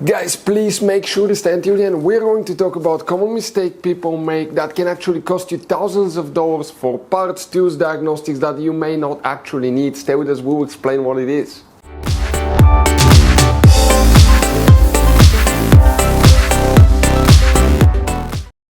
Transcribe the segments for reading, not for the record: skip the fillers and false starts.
Guys, please make sure to stay until the end. We're going to talk about common mistake people make that can actually cost you thousands of dollars for parts, tools, diagnostics that you may not actually need. Stay with us, we'll explain what it is.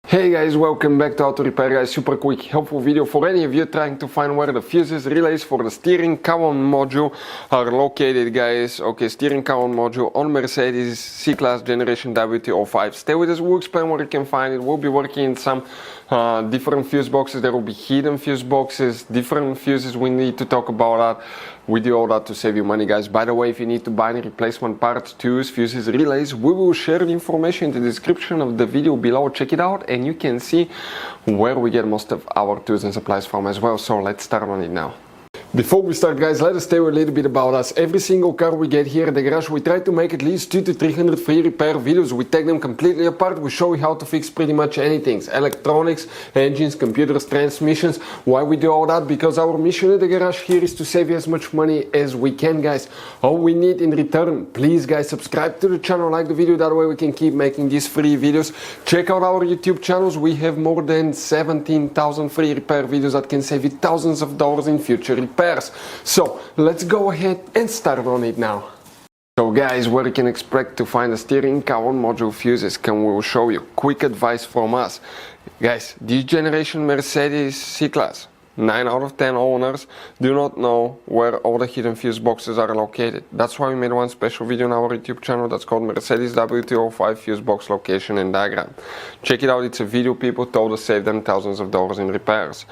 Hey guys, welcome back to Auto Repair Guys. Super quick, helpful video for any of you trying to find where the fuses, relays for the steering column module are located, guys. Okay, steering column module on Mercedes C-Class Generation W205. Stay with us, we'll explain where you can find it. We'll be working in some different fuse boxes. There will be hidden fuse boxes, different fuses. We need to talk about that. We do all that to save you money, guys. By the way, if you need to buy any replacement parts, tools, fuses, relays, we will share the information in the description of the video below. Check it out and you can see where we get most of our tools and supplies from as well. So let's start on it now. Before we start, guys, let us tell you a little bit about us. Every single car we get here at the garage, we try to make at least 200 to 300 free repair videos. We take them completely apart. We show you how to fix pretty much anything. Electronics, engines, computers, transmissions. Why we do all that? Because our mission at the garage here is to save you as much money as we can, guys. All we need in return, please, guys, subscribe to the channel, like the video. That way we can keep making these free videos. Check out our YouTube channels. We have more than 17,000 free repair videos that can save you thousands of dollars in future repairs. So let's go ahead and start on it now. So guys, where you can expect to find the steering column module fuses, we will show you quick advice from us. Guys, this generation Mercedes C-Class, 9 out of 10 owners do not know where all the hidden fuse boxes are located. That's why we made one special video on our YouTube channel that's called Mercedes W205 fuse box location and diagram. Check it out, it's a video people told us save them thousands of dollars in repairs.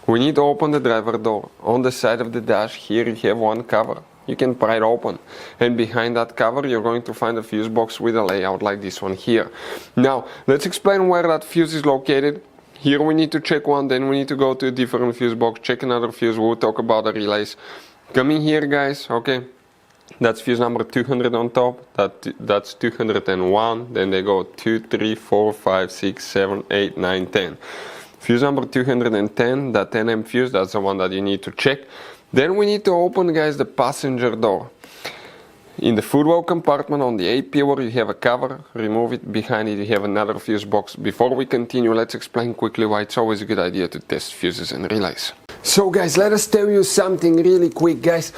We need to open the driver door. On the side of the dash here you have one cover. You can pry it open, and behind that cover you're going to find a fuse box with a layout like this one here. Now let's explain where that fuse is located. Here we need to check one, then we need to go to a different fuse box, check another fuse. We'll talk about the relays. Coming here, guys, okay, that's fuse number 200 on top, that's 201, then they go 2, 3, 4, 5, 6, 7, 8, 9, 10. Fuse number 210, that 10M fuse, that's the one that you need to check. Then we need to open, guys, the passenger door. In the footwell compartment on the A-pillar you have a cover, remove it, behind it you have another fuse box. Before we continue, let's explain quickly why it's always a good idea to test fuses and relays. So guys, let us tell you something really quick, guys.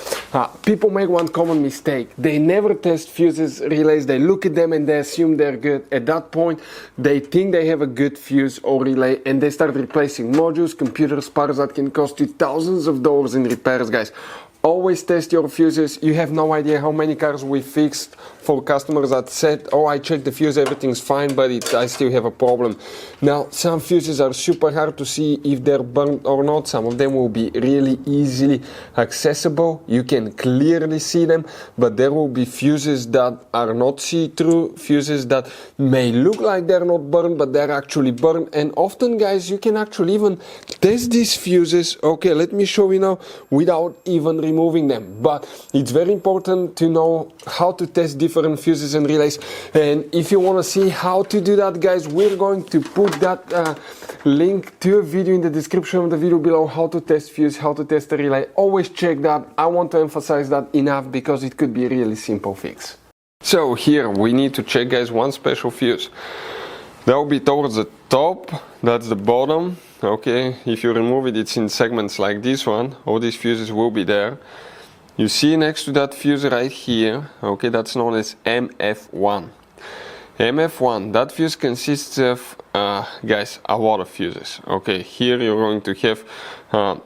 People make one common mistake. They never test fuses, relays, they look at them and they assume they're good. At that point, they think they have a good fuse or relay and they start replacing modules, computers, parts that can cost you thousands of dollars in repairs, guys. Always test your fuses. You have no idea how many cars we fixed for customers that said, oh, I checked the fuse, everything's fine, but I still have a problem. Now, some fuses are super hard to see if they're burnt or not. Some of them will be really easily accessible. You can clearly see them, but there will be fuses that are not see-through, fuses that may look like they're not burned, but they're actually burned. And often, guys, you can actually even test these fuses. Okay, let me show you now without even removing them. But it's very important to know how to test different fuses and relays, and if you want to see how to do that, guys, we're going to put that link to a video in the description of the video below, how to test fuse, how to test a relay. Always check that. I want to emphasize that enough because it could be a really simple fix. So here we need to check, guys, one special fuse. That will be towards the top, that's the bottom. Okay, if you remove it, it's in segments like this one. All these fuses will be there. You see next to that fuse right here, okay, that's known as MF1. MF1, that fuse consists of, guys, a lot of fuses. Okay, here you're going to have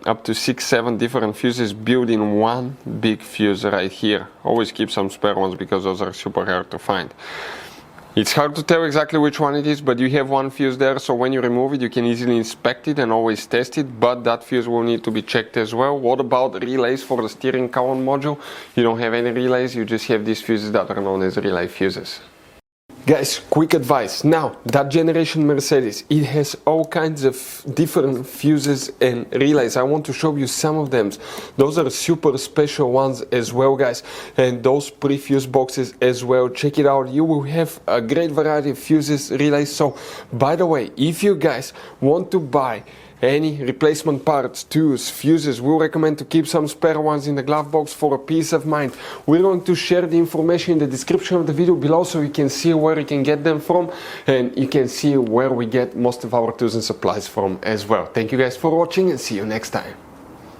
up to 6-7 different fuses built in one big fuse right here. Always keep some spare ones because those are super hard to find. It's hard to tell exactly which one it is, but you have one fuse there, so when you remove it you can easily inspect it and always test it, but that fuse will need to be checked as well. What about relays for the steering column module? You don't have any relays, you just have these fuses that are known as relay fuses. Guys, quick advice. Now, that generation Mercedes, it has all kinds of different fuses and relays. I want to show you some of them. Those are super special ones as well, guys. And those pre-fuse boxes as well. Check it out. You will have a great variety of fuses, relays. So, by the way, if you guys want to buy any replacement parts, tools, fuses, we'll recommend to keep some spare ones in the glove box for a peace of mind. We're going to share the information in the description of the video below so you can see where you can get them from, and you can see where we get most of our tools and supplies from as well. Thank you guys for watching and see you next time.